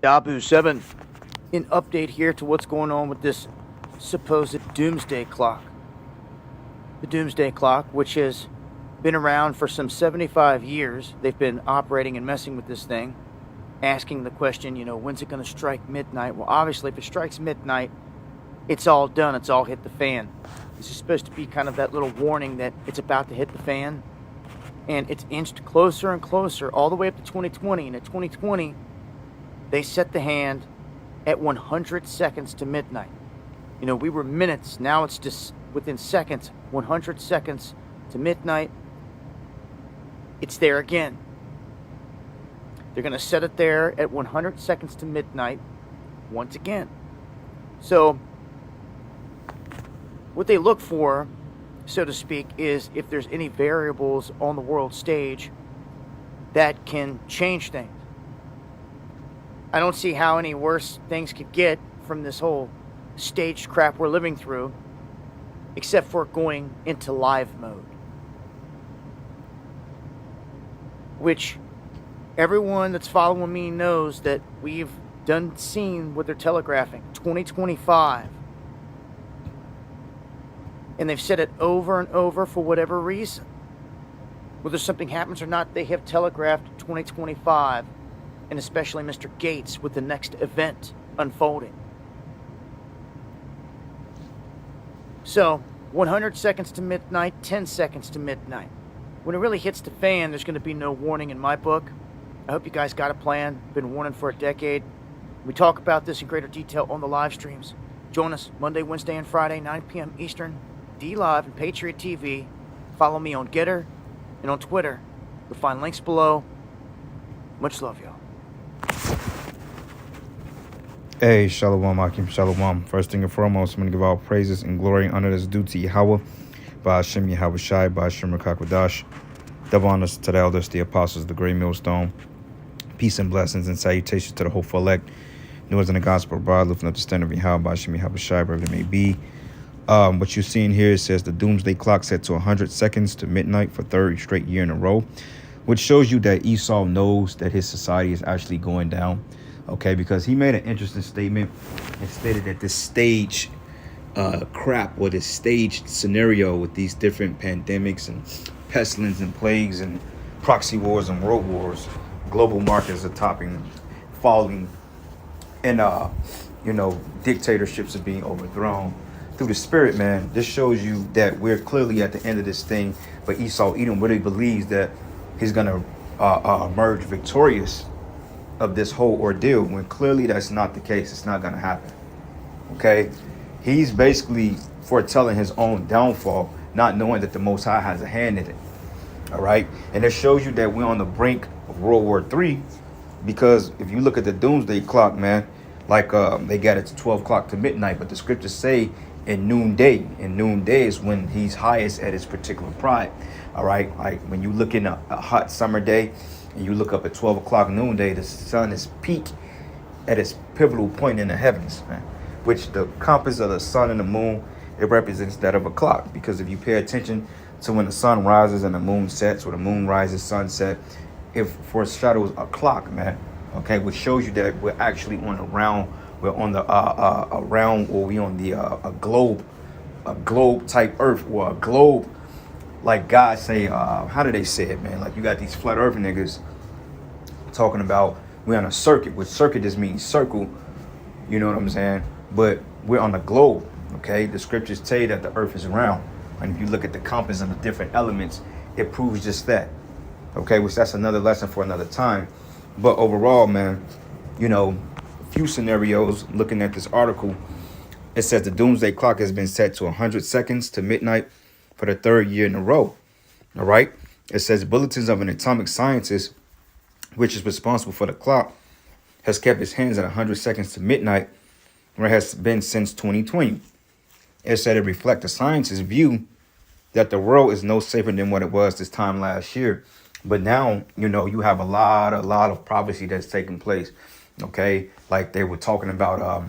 Yabu 7, an update here to what's going on with this supposed Doomsday clock. The Doomsday clock, which has been around for some 75 years, they've been operating and messing with this thing, asking the question, when's it going to strike midnight? Well, obviously, if it strikes midnight, it's all done. It's all hit the fan. This is supposed to be kind of that little warning that it's about to hit the fan. And it's inched closer and closer all the way up to 2020. And at 2020, they set the hand at 100 seconds to midnight. We were minutes. Now it's just within seconds. 100 seconds to midnight. It's there again. They're going to set it there at 100 seconds to midnight once again. So what they look for, so to speak, is if there's any variables on the world stage that can change things. I don't see how any worse things could get from this whole staged crap we're living through, except for going into live mode. Which everyone that's following me knows that we've seen what they're telegraphing, 2025. And they've said it over and over for whatever reason. Whether something happens or not, they have telegraphed 2025. And especially Mr. Gates with the next event unfolding. So, 100 seconds to midnight, 10 seconds to midnight. When it really hits the fan, there's going to be no warning in my book. I hope you guys got a plan. Been warning for a decade. We talk about this in greater detail on the live streams. Join us Monday, Wednesday, and Friday, 9 p.m. Eastern, D-Live and Patriot TV. Follow me on Getter and on Twitter. You'll find links below. Much love, y'all. Hey, Shalom, Akim, Shalom. First thing and foremost, I'm going to give all praises and glory and honor that's due to Yahweh, by Hashem Yahweh Shai, by Hashem Rakakwadash. Double honors to the elders, the apostles, the great millstone. Peace and blessings and salutations to the hopeful elect. News in the gospel of God, lifting up the standard of Yahweh, by Hashem Yahweh Shai, wherever it may be. What you're seeing here, it says the Doomsday clock set to 100 seconds to midnight for third straight year in a row, which shows you that Esau knows that his society is actually going down. Okay, because he made an interesting statement and stated that this stage crap, or this staged scenario with these different pandemics and pestilence and plagues and proxy wars and world wars, global markets are falling, and dictatorships are being overthrown through the spirit, man. This shows you that we're clearly at the end of this thing, but Esau Edom really believes that he's gonna emerge victorious of this whole ordeal, when clearly that's not the case. It's not going to happen. Okay, he's basically foretelling his own downfall, not knowing that the Most High has a hand in it. All right, and it shows you that we're on the brink of World War III, because if you look at the Doomsday clock, man, like they got it to 12 o'clock to midnight, but the scriptures say in noonday. And noonday is when he's highest at his particular pride. All right, like when you look in a hot summer day, and you look up at 12 o'clock noonday, the sun is peak at its pivotal point in the heavens, man. Which the compass of the sun and the moon, it represents that of a clock. Because if you pay attention to when the sun rises and the moon sets, or the moon rises, sunset, it foreshadows a clock, man. Okay, which shows you that we're actually on the round. We're on the around, or we on the a globe type Earth, or a globe. Like God say, how do they say it, man? Like you got these flat earth niggas talking about we're on a circuit, which circuit just means circle. You know what I'm saying? But we're on a globe, okay? The scriptures tell you that the earth is round. And if you look at the compass and the different elements, it proves just that. Okay, which that's another lesson for another time. But overall, man, a few scenarios looking at this article, it says the Doomsday clock has been set to 100 seconds to midnight for the third year in a row. All right. It says bulletins of an atomic scientist, which is responsible for the clock, has kept his hands at 100 seconds to midnight, where it has been since 2020. It said it reflects the scientist's view that the world is no safer than what it was this time last year. But now, you have a lot of prophecy that's taking place. Okay. Like they were talking about,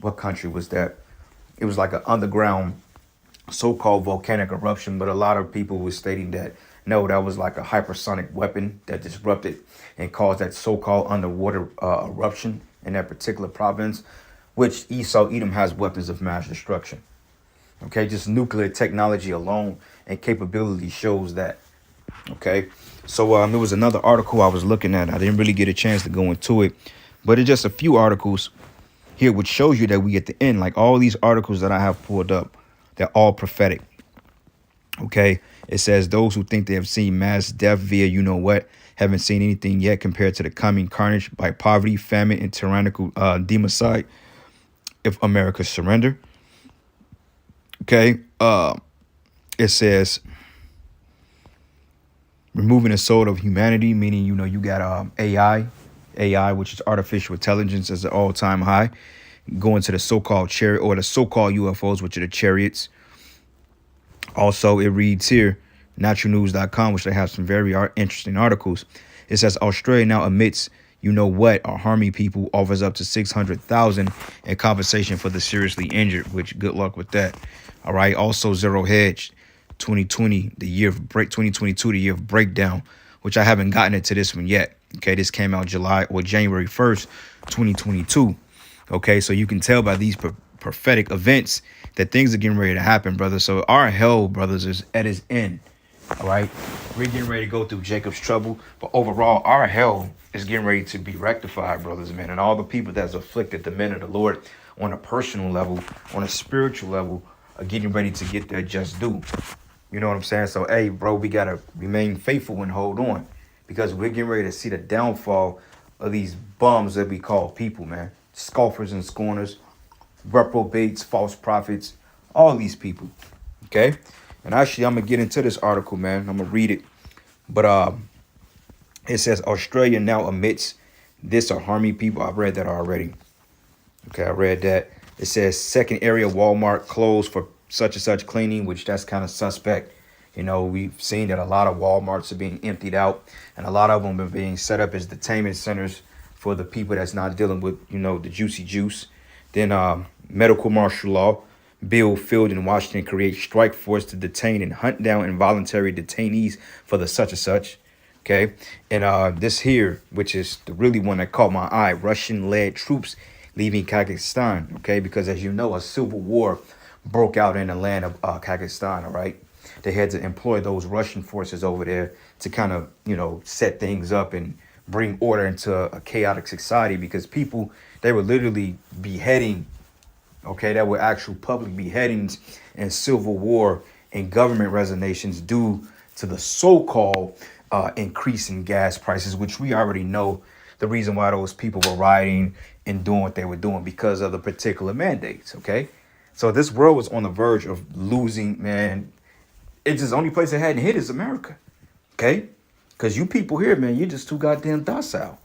what country was that? It was like an underground so-called volcanic eruption, but a lot of people were stating that No, that was like a hypersonic weapon that disrupted and caused that so-called underwater eruption in that particular province, which Esau Edom has weapons of mass destruction. Okay, just nuclear technology alone and capability shows that. Okay, so there was another article I was looking at. I didn't really get a chance to go into it, but it's just a few articles here which shows you that we at the end, like all these articles that I have pulled up, they're all prophetic. Okay, it says those who think they have seen mass death via you know what haven't seen anything yet compared to the coming carnage by poverty, famine, and tyrannical democide if America surrender. Okay, it says removing the soul of humanity, meaning you got AI, which is artificial intelligence, as an all-time high, going to the so-called chariot or the so-called UFOs, which are the chariots. Also, it reads here, naturalnews.com, which they have some very interesting articles. It says Australia now admits you know what are harming people, offers up to 600,000 in compensation for the seriously injured, which good luck with that. All right. Also, Zero Hedge 2020, the year of break 2022, the year of breakdown, which I haven't gotten into this one yet. Okay, this came out January 1st, 2022. Okay, so you can tell by these prophetic events that things are getting ready to happen, brother. So our hell, brothers, is at its end. All right, we're getting ready to go through Jacob's trouble, but overall, our hell is getting ready to be rectified, brothers, man. And all the people that's afflicted the men of the Lord on a personal level, on a spiritual level, are getting ready to get their just due. You know what I'm saying? So, hey, bro, we got to remain faithful and hold on, because we're getting ready to see the downfall of these bums that we call people, man. Scoffers and scorners, reprobates, false prophets, all these people. Okay? And actually, I'm going to get into this article, man. I'm going to read it. But it says Australia now admits this are harming people. I've read that already. Okay, I read that. It says second area Walmart closed for such and such cleaning, which that's kind of suspect. You know, we've seen that a lot of Walmarts are being emptied out, and a lot of them are being set up as detainment centers for the people that's not dealing with, the juicy juice. Then medical martial law bill filled in Washington creates strike force to detain and hunt down involuntary detainees for the such and such. Okay. And this here, which is the really one that caught my eye, Russian-led troops leaving Kazakhstan. Okay. Because as you know, a civil war broke out in the land of Kazakhstan. All right. They had to employ those Russian forces over there to kind of, set things up and bring order into a chaotic society, because people, they were literally beheading. Okay, that were actual public beheadings and civil war and government resignations due to the so-called increase in gas prices, which we already know the reason why those people were rioting and doing what they were doing, because of the particular mandates. Okay, so this world was on the verge of losing, man. It's just the only place it hadn't hit is America. Okay, because you people here, man, you're just too goddamn docile.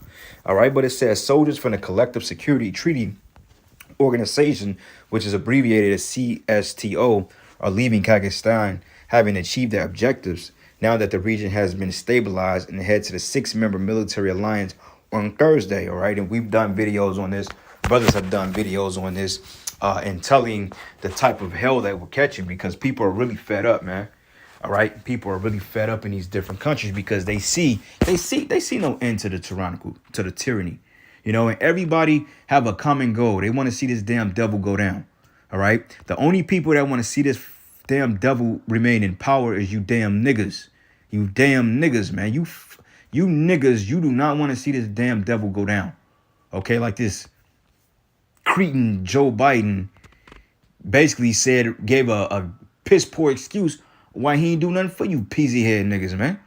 All right, but it says soldiers from the Collective Security Treaty Organization, which is abbreviated as CSTO, are leaving Kazakhstan, having achieved their objectives now that the region has been stabilized, and head to the 6-member military alliance on Thursday. All right, and we've done videos on this. Brothers have done videos on this and telling the type of hell that we're catching, because people are really fed up, man. All right, people are really fed up in these different countries because they see no end to the tyranny. And everybody have a common goal. They want to see this damn devil go down. All right. The only people that want to see this damn devil remain in power is you damn niggas. You damn niggas, man. You niggas, you do not want to see this damn devil go down. Okay. Like this cretin Joe Biden basically gave a piss poor excuse why he ain't do nothing for you peasy head niggas, man.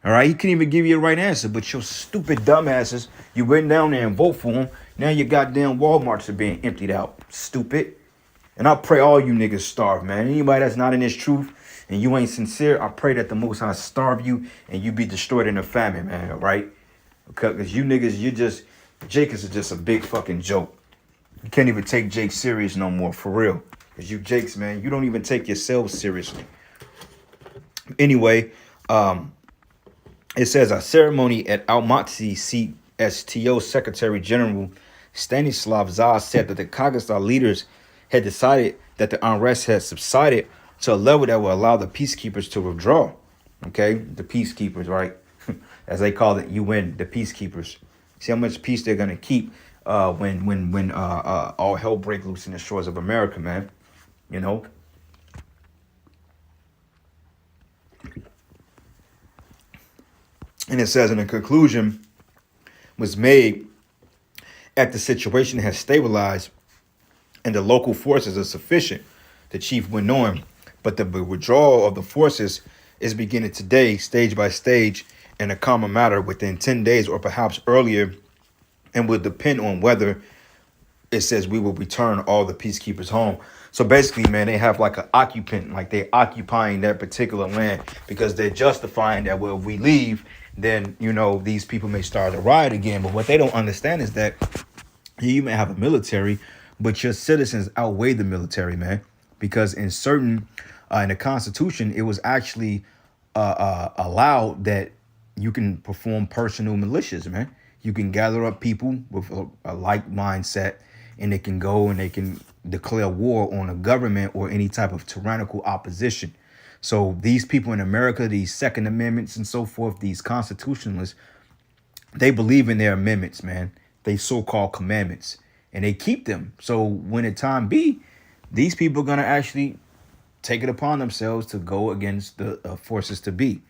All right, he couldn't even give you the right answer, but your stupid dumbasses, you went down there and vote for him. Now your goddamn Walmarts are being emptied out, stupid. And I pray all you niggas starve, man. Anybody that's not in this truth and you ain't sincere, I pray that the Most High starve you and you be destroyed in a famine, man. All right, because you niggas, Jake is just a big fucking joke. You can't even take Jake serious no more, for real. Because you Jakes, man, you don't even take yourselves seriously. Anyway, it says a ceremony at Almaty CSTO Secretary General Stanislav Zaz said that the Kazakhstan leaders had decided that the unrest had subsided to a level that will allow the peacekeepers to withdraw. Okay, the peacekeepers, right? As they call it, UN, the peacekeepers. See how much peace they're gonna keep when all hell break loose in the shores of America, man. You know. And it says in the conclusion was made after the situation has stabilized and the local forces are sufficient. The chief went on, but the withdrawal of the forces is beginning today, stage by stage, in a calmer matter within 10 days or perhaps earlier, and will depend on whether it says we will return all the peacekeepers home. So basically, man, they have like an occupant, like they occupying that particular land because they're justifying that, well, if we leave, then, you know, these people may start a riot again. But what they don't understand is that you may have a military, but your citizens outweigh the military, man. Because in the Constitution, it was actually allowed that you can perform personal militias, man. You can gather up people with a like mindset, and they can go and they can declare war on a government or any type of tyrannical opposition. So these people in America, these Second Amendments and so forth, these constitutionalists, they believe in their amendments, man. They so-called commandments, and they keep them. So when the time be, these people are gonna actually take it upon themselves to go against the forces to be.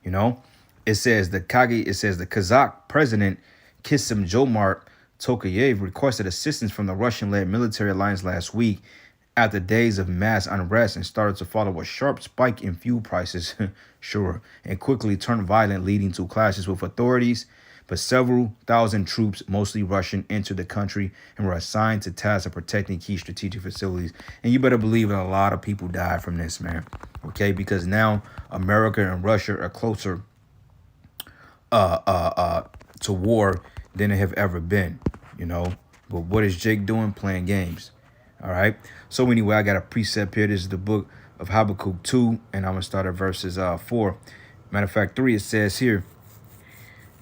You know, it says the Kazakh president Kassym Jomart Tokayev requested assistance from the Russian-led military alliance last week after days of mass unrest and started to follow a sharp spike in fuel prices, sure, and quickly turned violent, leading to clashes with authorities. But several thousand troops, mostly Russian, entered the country and were assigned to tasks of protecting key strategic facilities. And you better believe that a lot of people died from this, man. Okay, because now America and Russia are closer to war than they have ever been, you know. But what is Jake doing? Playing games. All right. So anyway, I got a precept here. This is the book of Habakkuk 2, and I'm going to start at verses 4. Matter of fact, 3, it says here,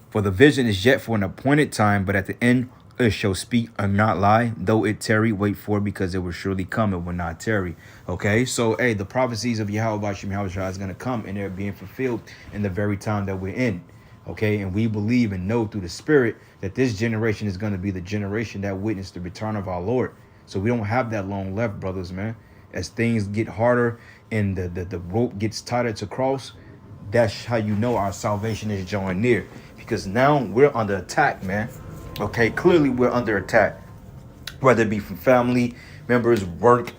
for the vision is yet for an appointed time, but at the end it shall speak and not lie. Though it tarry, wait for it, because it will surely come. It will not tarry. Okay, so hey, the prophecies of Yahweh is going to come, and they're being fulfilled in the very time that we're in. Okay, and we believe and know through the Spirit that this generation is going to be the generation that witnessed the return of our Lord. So we don't have that long left, brothers, man. As things get harder and the rope gets tighter to cross, that's how you know our salvation is drawing near. Because now we're under attack, man. Okay, clearly we're under attack. Whether it be from family members, work,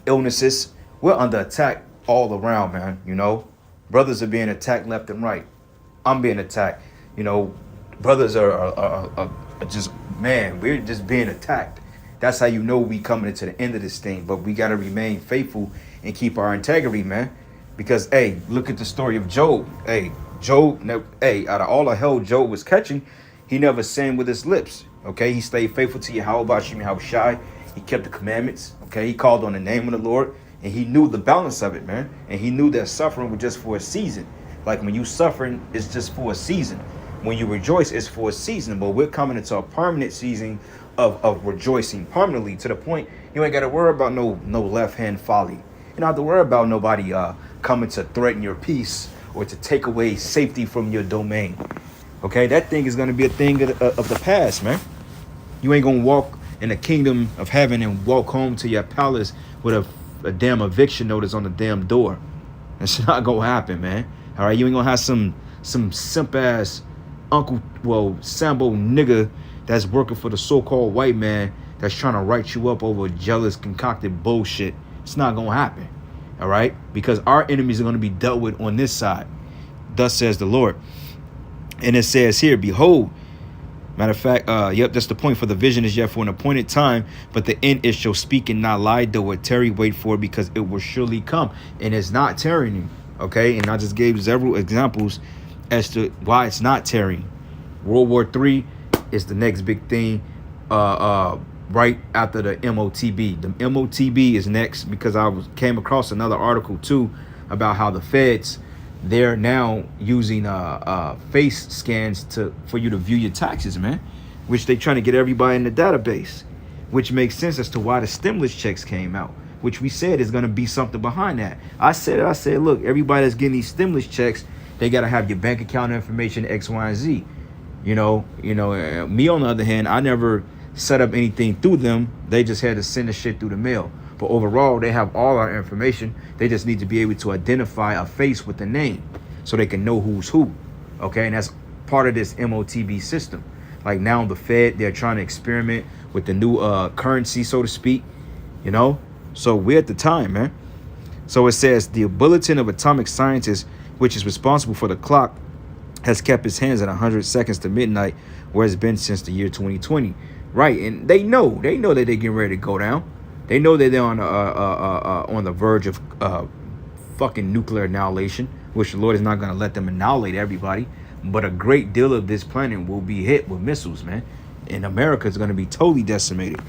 illnesses. We're under attack all around, man. You know, brothers are being attacked left and right. I'm being attacked. You know, brothers are just, man, we're just being attacked. That's how you know we coming into the end of this thing. But we got to remain faithful and keep our integrity, man. Because, hey, look at the story of Job. Hey, Job, out of all the hell Job was catching, he never sinned with his lips. Okay, he stayed faithful to Yahweh Shai. He kept the commandments. Okay, he called on the name of the Lord, and he knew the balance of it, man. And he knew that suffering was just for a season. Like when you suffering, it's just for a season. When you rejoice, it's for a season. But we're coming into a permanent season of rejoicing permanently, to the point you ain't got to worry about no left hand folly. You don't have to worry about nobody coming to threaten your peace or to take away safety from your domain. Okay, that thing is going to be a thing of the past, man. You ain't going to walk in the kingdom of heaven and walk home to your palace with a damn eviction notice on the damn door. That's not going to happen, man. All right, you ain't going to have some simp ass Sambo nigga that's working for the so-called white man that's trying to write you up over jealous, concocted bullshit. It's not going to happen. All right, because our enemies are going to be dealt with on this side. Thus says the Lord. And it says here, behold, matter of fact, that's the point. For the vision is yet for an appointed time, but the end it shall speak and not lie. Though it tarry, wait for it, because it will surely come. And it's not tarrying. Okay, and I just gave several examples as to why it's not tarrying. World War III is the next big thing. Right after the MOTB. The MOTB is next, because I came across another article too about how the feds, they're now using face scans for you to view your taxes, man, which they trying to get everybody in the database, which makes sense as to why the stimulus checks came out, which we said is going to be something behind that. I said, look, everybody that's getting these stimulus checks, they got to have your bank account information, X, Y, and Z. Me on the other hand, I never set up anything through them. They just had to send the shit through the mail. But overall, they have all our information. They just need to be able to identify a face with the name so they can know who's who. Okay, and that's part of this MOTB system. Like now the Fed, they're trying to experiment with the new currency, so to speak. So we're at the time, man. So it says the Bulletin of Atomic Scientists, which is responsible for the clock, has kept its hands at 100 seconds to midnight, where it's been since the year 2020. Right, and they know that they're getting ready to go down. They know that they're on the verge of fucking nuclear annihilation, which the Lord is not going to let them annihilate everybody. But a great deal of this planet will be hit with missiles, man. And America is going to be totally decimated.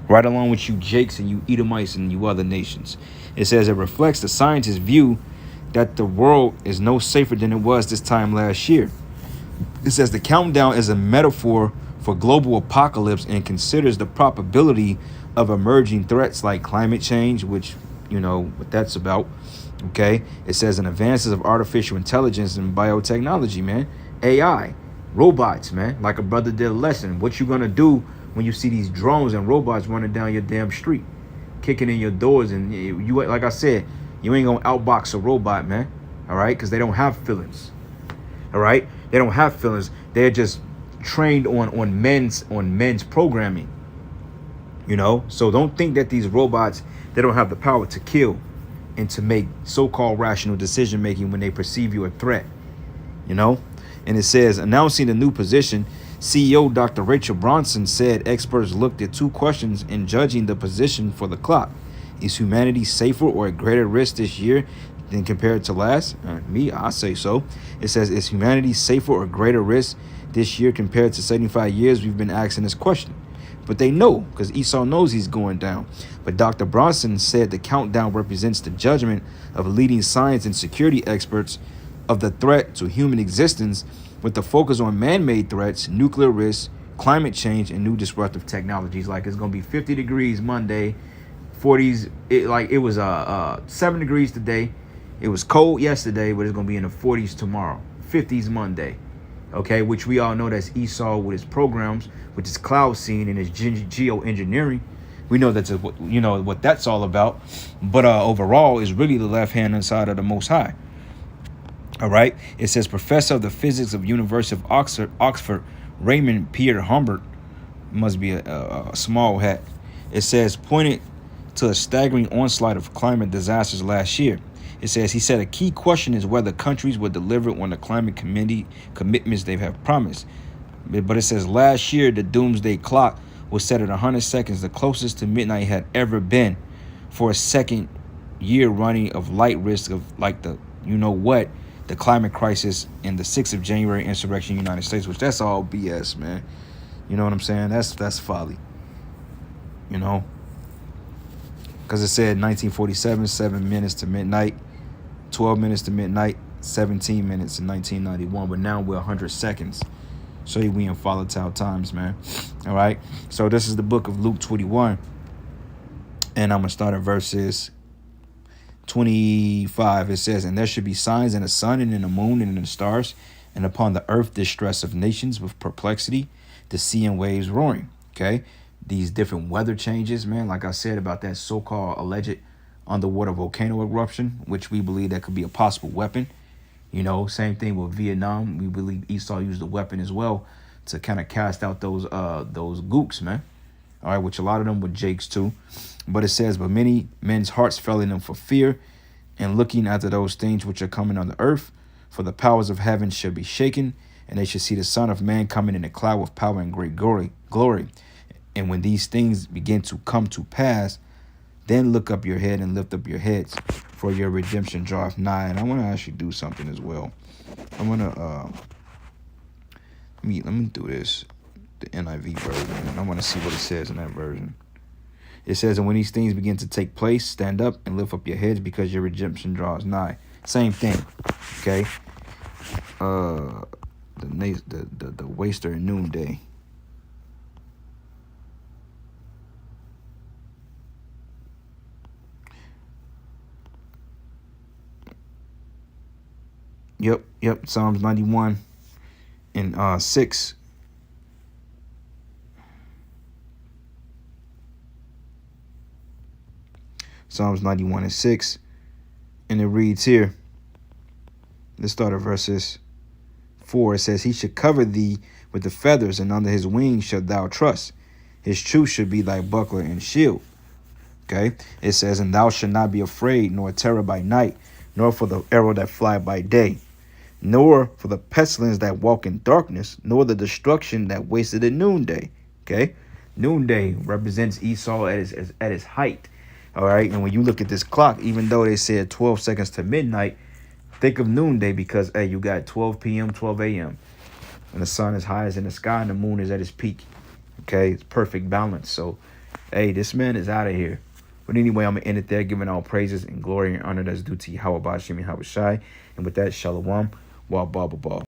Right along with you Jakes and you Edomites and you other nations. It says it reflects the scientists' view that the world is no safer than it was this time last year. It says the countdown is a metaphor for global apocalypse and considers the probability of emerging threats like climate change, which you know what that's about. Okay, it says in advances of artificial intelligence and biotechnology, man, AI, robots, man, like a brother did a lesson. What you gonna do when you see these drones and robots running down your damn street, kicking in your doors, and you like I said, you ain't gonna outbox a robot, man. All right, because they don't have feelings. All right, they don't have feelings. They're just trained on men's programming. So don't think that these robots, they don't have the power to kill and to make so-called rational decision making when they perceive you a threat. And it says, announcing the new position, CEO Dr. Rachel Bronson said experts looked at two questions in judging the position for the clock. Is humanity safer or at greater risk this year than compared to last? I say so. It says, is humanity safer or greater risk this year compared to 75 years we've been asking this question? But they know, because Esau knows he's going down. But Dr. Bronson said the countdown represents the judgment of leading science and security experts of the threat to human existence, with the focus on man-made threats, nuclear risks, climate change, and new disruptive technologies. Like it's going to be 50 degrees Monday, 40s. It was 7 degrees today. It was cold yesterday, but it's going to be in the 40s tomorrow. 50s Monday. Okay, which we all know that's Esau with his programs, which is cloud seeding and his geoengineering. We know that's what that's all about. But overall, is really the left-hand side of the Most High. All right. It says professor of the physics of University of Oxford, Raymond Peter Humbert, must be a small hat. It says pointed to a staggering onslaught of climate disasters last year. It says he said a key question is whether countries will deliver on the climate commitments they have promised. But it says last year the Doomsday clock was set at 100 seconds, the closest to midnight had ever been, for a second year running of light risk of like the climate crisis and the 6th of January insurrection in the United States, which that's all BS, man. You know what I'm saying? That's folly. Because it said 1947, 7 minutes to midnight, 12 minutes to midnight, 17 minutes in 1991. But now we're 100 seconds. So we in volatile times, man. All right. So this is the book of Luke 21. And I'm going to start at verses 25. It says, and there should be signs in the sun and in the moon and in the stars, and upon the earth distress of nations with perplexity, the sea and waves roaring. Okay. These different weather changes, man, like I said about that so-called alleged underwater volcano eruption, which we believe that could be a possible weapon. Same thing with Vietnam. We believe Esau used the weapon as well to kind of cast out those gooks, man. All right, which a lot of them were Jakes too. But it says, but many men's hearts fell in them for fear, and looking after those things which are coming on the earth, for the powers of heaven shall be shaken, and they shall see the Son of Man coming in a cloud with power and great glory. And when these things begin to come to pass, then look up your head and lift up your heads, for your redemption draweth nigh. And I want to actually do something as well. I want to let me do this, the NIV version, and I want to see what it says in that version. It says, and when these things begin to take place, stand up and lift up your heads, because your redemption draws nigh. Same thing. Okay. The waster and noonday. Yep. Psalms 91 and 6. Psalms 91 and 6. And it reads here. Let's start at verses 4. It says, he should cover thee with the feathers, and under his wings shalt thou trust. His truth should be thy buckler and shield. Okay. It says, and thou shalt not be afraid, nor terror by night, nor for the arrow that fly by day, nor for the pestilence that walk in darkness, nor the destruction that wasted at noonday. Okay. Noonday represents Esau at his height. All right. And when you look at this clock, even though they said 12 seconds to midnight, think of noonday because, hey, you got 12 p.m., 12 a.m. And the sun is highest in the sky and the moon is at its peak. Okay. It's perfect balance. So, hey, this man is out of here. But anyway, I'm going to end it there, giving all praises and glory and honor that's due to Yahweh Bashim and Yahweh Shai. And with that, Shalom, Wa Ba Ba Ba.